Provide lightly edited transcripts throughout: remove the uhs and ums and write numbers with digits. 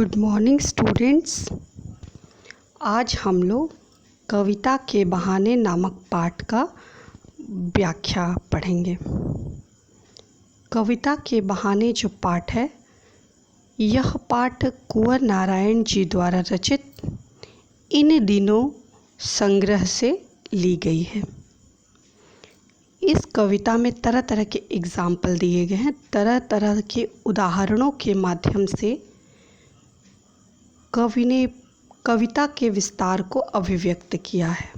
Good morning students. आज हम लोग कविता के बहाने नामक पाठ का व्याख्या पढ़ेंगे। कविता के बहाने जो पाठ है, यह पाठ कुंवर नारायण जी द्वारा रचित इन दिनों संग्रह से ली गई है। इस कविता में तरह तरह के एग्जाम्पल दिए गए हैं। तरह तरह के उदाहरणों के माध्यम से कवि ने कविता के विस्तार को अभिव्यक्त किया है।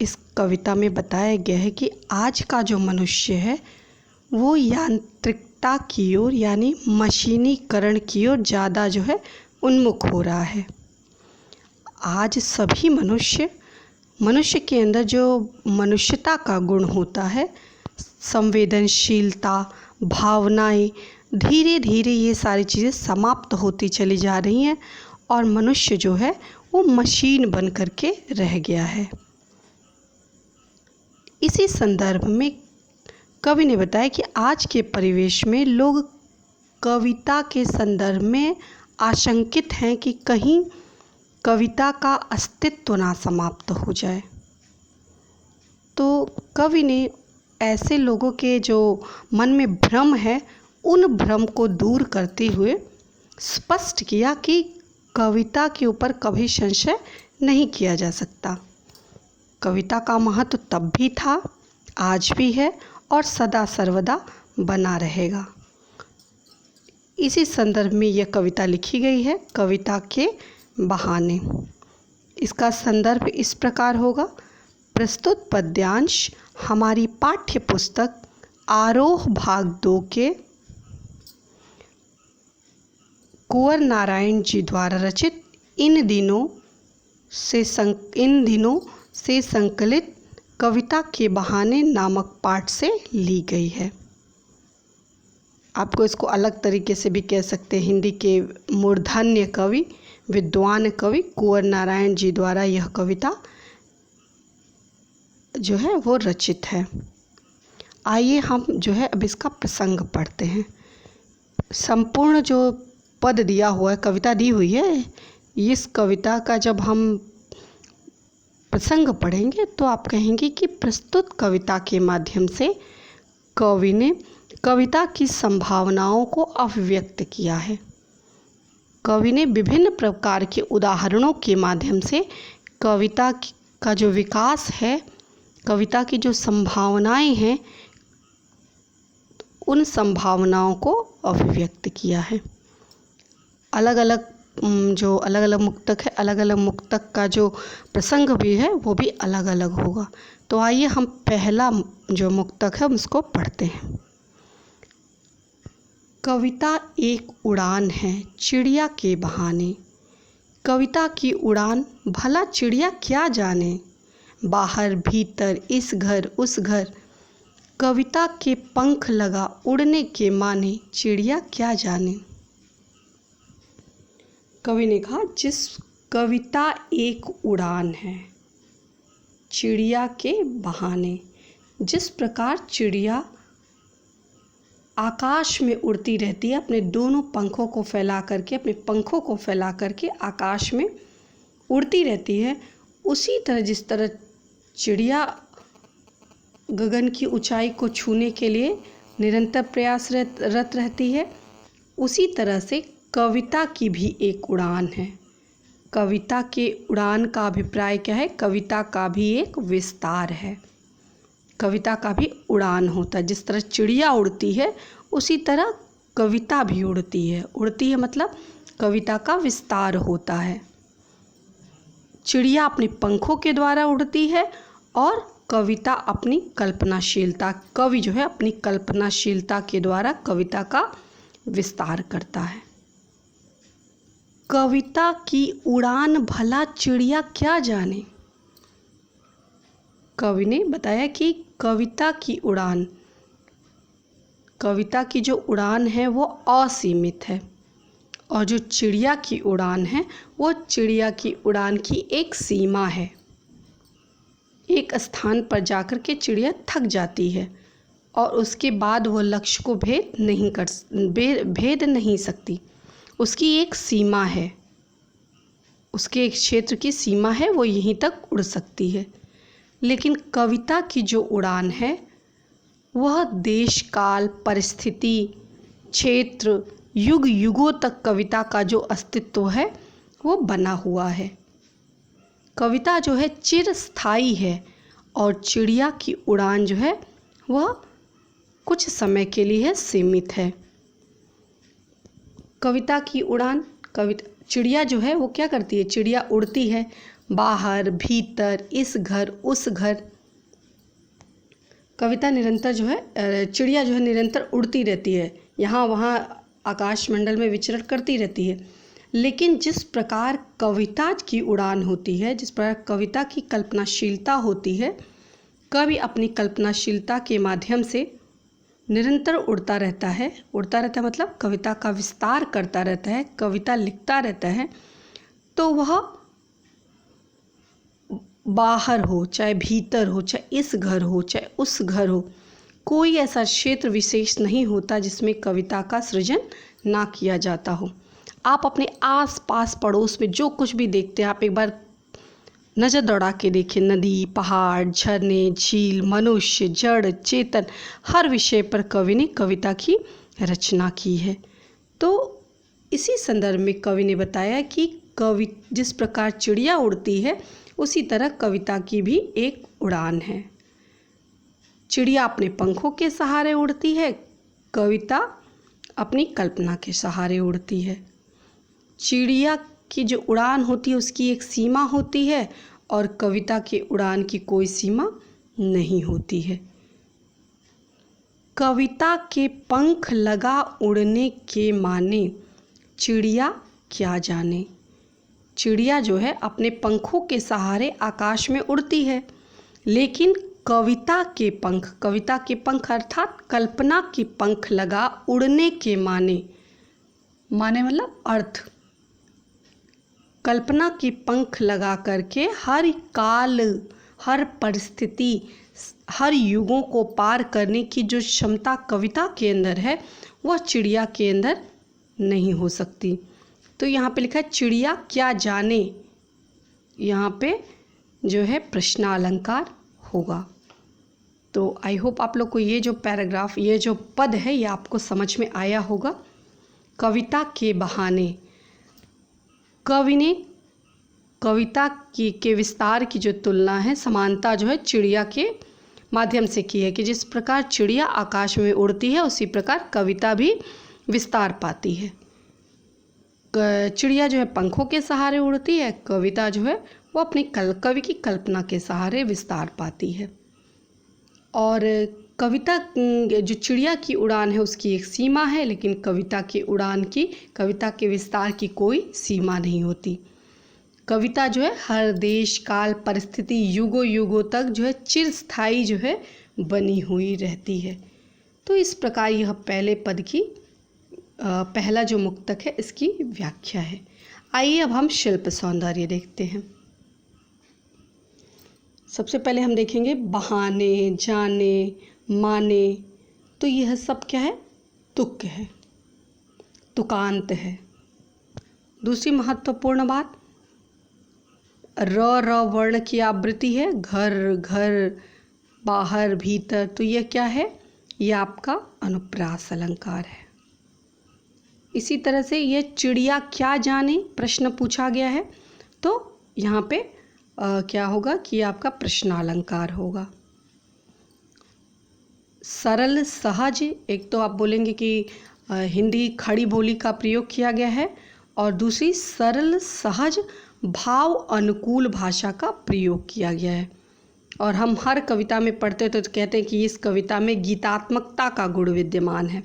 इस कविता में बताया गया है कि आज का जो मनुष्य है वो यांत्रिकता की ओर यानी मशीनीकरण की ओर ज़्यादा उन्मुख हो रहा है। आज सभी मनुष्य के अंदर जो मनुष्यता का गुण होता है, संवेदनशीलता, भावनाएं, धीरे धीरे ये सारी चीज़ें समाप्त होती चली जा रही हैं और मनुष्य वो मशीन बन कर के रह गया है। इसी संदर्भ में कवि ने बताया कि आज के परिवेश में लोग कविता के संदर्भ में आशंकित हैं कि कहीं कविता का अस्तित्व ना समाप्त हो जाए। तो कवि ने ऐसे लोगों के जो मन में भ्रम है, उन भ्रम को दूर करते हुए स्पष्ट किया कि कविता के ऊपर कभी संशय नहीं किया जा सकता। कविता का महत्व तब भी था, आज भी है और सदा सर्वदा बना रहेगा। इसी संदर्भ में यह कविता लिखी गई है, कविता के बहाने। इसका संदर्भ इस प्रकार होगा। प्रस्तुत पद्यांश हमारी पाठ्य पुस्तक आरोह भाग 2 के कुंवर नारायण जी द्वारा रचित इन दिनों से संकलित कविता के बहाने नामक पाठ से ली गई है। आपको इसको अलग तरीके से भी कह सकते हैं। हिंदी के मूर्धन्य कवि, विद्वान कवि कुंवर नारायण जी द्वारा यह कविता वो रचित है। आइए हम अब इसका प्रसंग पढ़ते हैं। संपूर्ण जो पद दिया हुआ है, कविता दी हुई है, इस कविता का जब हम प्रसंग पढ़ेंगे तो आप कहेंगे कि प्रस्तुत कविता के माध्यम से कवि ने कविता की संभावनाओं को अभिव्यक्त किया है। कवि ने विभिन्न प्रकार के उदाहरणों के माध्यम से कविता का जो विकास है, कविता की जो संभावनाएं हैं, उन संभावनाओं को अभिव्यक्त किया है। अलग अलग मुक्तक है, अलग अलग मुक्तक का जो प्रसंग भी है वो भी अलग अलग होगा। तो आइए हम पहला जो मुक्तक है उसको पढ़ते हैं। कविता एक उड़ान है चिड़िया के बहाने। कविता की उड़ान भला चिड़िया क्या जाने। बाहर भीतर इस घर उस घर, कविता के पंख लगा उड़ने के माने चिड़िया क्या जाने। कवि ने कहा जिस कविता एक उड़ान है चिड़िया के बहाने। जिस प्रकार चिड़िया आकाश में उड़ती रहती है, अपने दोनों पंखों को फैला करके आकाश में उड़ती रहती है, उसी तरह जिस तरह चिड़िया गगन की ऊंचाई को छूने के लिए निरंतर प्रयासरत रहती है, उसी तरह से कविता की भी एक उड़ान है। कविता के उड़ान का अभिप्राय क्या है? कविता का भी एक विस्तार है। कविता का भी उड़ान होता है। जिस तरह चिड़िया उड़ती है उसी तरह कविता भी उड़ती है मतलब कविता का विस्तार होता है। चिड़िया अपने पंखों के द्वारा उड़ती है और कविता अपनी कल्पनाशीलता, कवि अपनी कल्पनाशीलता के द्वारा कविता का विस्तार करता है। कविता की उड़ान भला चिड़िया क्या जाने। कवि ने बताया कि कविता की जो उड़ान है वो असीमित है और जो चिड़िया की उड़ान है वो चिड़िया की उड़ान की एक सीमा है। एक स्थान पर जाकर के चिड़िया थक जाती है और उसके बाद वो लक्ष्य को भेद नहीं सकती। उसकी एक सीमा है, उसके एक क्षेत्र की सीमा है, वो यहीं तक उड़ सकती है। लेकिन कविता की जो उड़ान है वह देश काल परिस्थिति क्षेत्र युग युगों तक कविता का जो अस्तित्व है वो बना हुआ है। कविता जो है चिरस्थायी है और चिड़िया की उड़ान जो है वह कुछ समय के लिए सीमित है। कविता की उड़ान, चिड़िया जो है वो क्या करती है, चिड़िया उड़ती है बाहर भीतर, इस घर उस घर। कविता निरंतर जो है, चिड़िया जो है निरंतर उड़ती रहती है, यहाँ वहाँ आकाशमंडल में विचरण करती रहती है। लेकिन जिस प्रकार कविता की उड़ान होती है, जिस प्रकार कविता की कल्पनाशीलता होती है, कवि अपनी कल्पनाशीलता के माध्यम से निरंतर उड़ता रहता है मतलब कविता का विस्तार करता रहता है, कविता लिखता रहता है। तो वह बाहर हो चाहे भीतर हो, चाहे इस घर हो चाहे उस घर हो, कोई ऐसा क्षेत्र विशेष नहीं होता जिसमें कविता का सृजन ना किया जाता हो। आप अपने आस पास पड़ोस में जो कुछ भी देखते हैं, आप एक बार नज़र दौड़ा के देखिए, नदी पहाड़ झरने झील मनुष्य जड़ चेतन, हर विषय पर कवि ने कविता की रचना की है। तो इसी संदर्भ में कवि ने बताया कि जिस प्रकार चिड़िया उड़ती है उसी तरह कविता की भी एक उड़ान है। चिड़िया अपने पंखों के सहारे उड़ती है, कविता अपनी कल्पना के सहारे उड़ती है। चिड़िया की जो उड़ान होती है उसकी एक सीमा होती है और कविता की उड़ान की कोई सीमा नहीं होती है। कविता के पंख लगा उड़ने के माने चिड़िया क्या जाने। चिड़िया जो है अपने पंखों के सहारे आकाश में उड़ती है, लेकिन कविता के पंख अर्थात कल्पना के पंख लगा उड़ने के माने मतलब अर्थ, कल्पना के पंख लगा करके हर काल हर परिस्थिति हर युगों को पार करने की जो क्षमता कविता के अंदर है वह चिड़िया के अंदर नहीं हो सकती। तो यहाँ पे लिखा है चिड़िया क्या जाने, यहाँ पे जो है प्रश्नालंकार होगा। तो आई होप आप लोग को ये जो पैराग्राफ, ये जो पद है ये आपको समझ में आया होगा। कविता के बहाने कवि ने कविता के विस्तार की जो तुलना है, समानता जो है चिड़िया के माध्यम से की है कि जिस प्रकार चिड़िया आकाश में उड़ती है उसी प्रकार कविता भी विस्तार पाती है। चिड़िया जो है पंखों के सहारे उड़ती है, कविता जो है वो अपनी कवि की कल्पना के सहारे विस्तार पाती है। और कविता जो चिड़िया की उड़ान है उसकी एक सीमा है, लेकिन कविता की उड़ान की, कविता के विस्तार की कोई सीमा नहीं होती। कविता जो है हर देश काल परिस्थिति युगों युगों तक जो है चिरस्थायी जो है बनी हुई रहती है। तो इस प्रकार यह पहले पद की पहला जो मुक्तक है इसकी व्याख्या है। आइए अब हम शिल्प सौंदर्य देखते हैं। सबसे पहले हम देखेंगे बहाने जाने माने। तो यह सब क्या है, तुक है, तुकांत है। दूसरी महत्वपूर्ण बात, र वर्ण की आवृत्ति है, घर घर बाहर भीतर। तो यह क्या है, यह आपका अनुप्रास अलंकार है। इसी तरह से यह चिड़िया क्या जाने प्रश्न पूछा गया है, तो यहाँ पे क्या होगा कि आपका प्रश्नालंकार होगा। सरल सहज, एक तो आप बोलेंगे कि हिंदी खड़ी बोली का प्रयोग किया गया है, और दूसरी सरल सहज भाव अनुकूल भाषा का प्रयोग किया गया है। और हम हर कविता में पढ़ते तो कहते हैं कि इस कविता में गीतात्मकता का गुण विद्यमान है,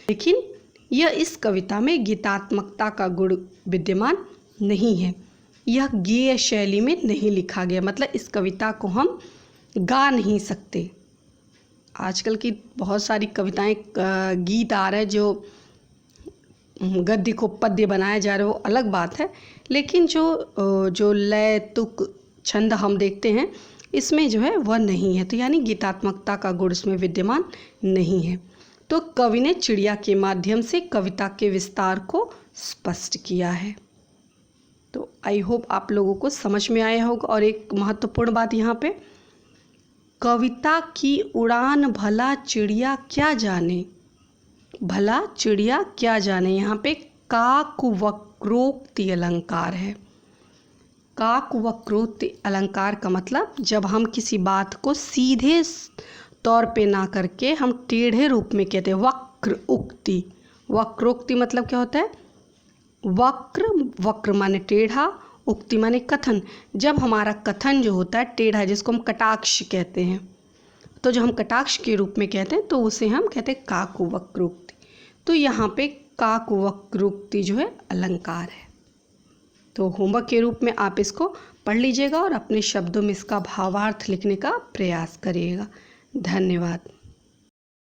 लेकिन यह इस कविता में गीतात्मकता का गुण विद्यमान नहीं है। यह गेय शैली में नहीं लिखा गया, मतलब इस कविता को हम गा नहीं सकते। आजकल की बहुत सारी कविताएं गीत आ रहे हैं जो गद्य को पद्य बनाया जा रहा है, वो अलग बात है, लेकिन जो लय तुक छंद हम देखते हैं इसमें जो है वह नहीं है। तो यानी गीतात्मकता का गुण इसमें विद्यमान नहीं है। तो कवि ने चिड़िया के माध्यम से कविता के विस्तार को स्पष्ट किया है। तो आई होप आप लोगों को समझ में आया होगा। और एक महत्वपूर्ण बात यहाँ पे, कविता की उड़ान भला चिड़िया क्या जाने, भला चिड़िया क्या जाने, यहाँ पे काकवक्रोक्ति अलंकार है। काकवक्रोक्ति अलंकार का मतलब जब हम किसी बात को सीधे तौर पे ना करके हम टेढ़े रूप में कहते हैं, वक्र उक्ति। वक्रोक्ति मतलब क्या होता है, वक्र माने टेढ़ा, उक्ति माने कथन। जब हमारा कथन जो होता है टेढ़ा, जिसको हम कटाक्ष कहते हैं, तो जो हम कटाक्ष के रूप में कहते हैं तो उसे हम कहते हैं काकवक्रोक्ति। तो यहाँ पे काकवक्रोक्ति जो है अलंकार है। तो होमवर्क के रूप में आप इसको पढ़ लीजिएगा और अपने शब्दों में इसका भावार्थ लिखने का प्रयास करिएगा। धन्यवाद।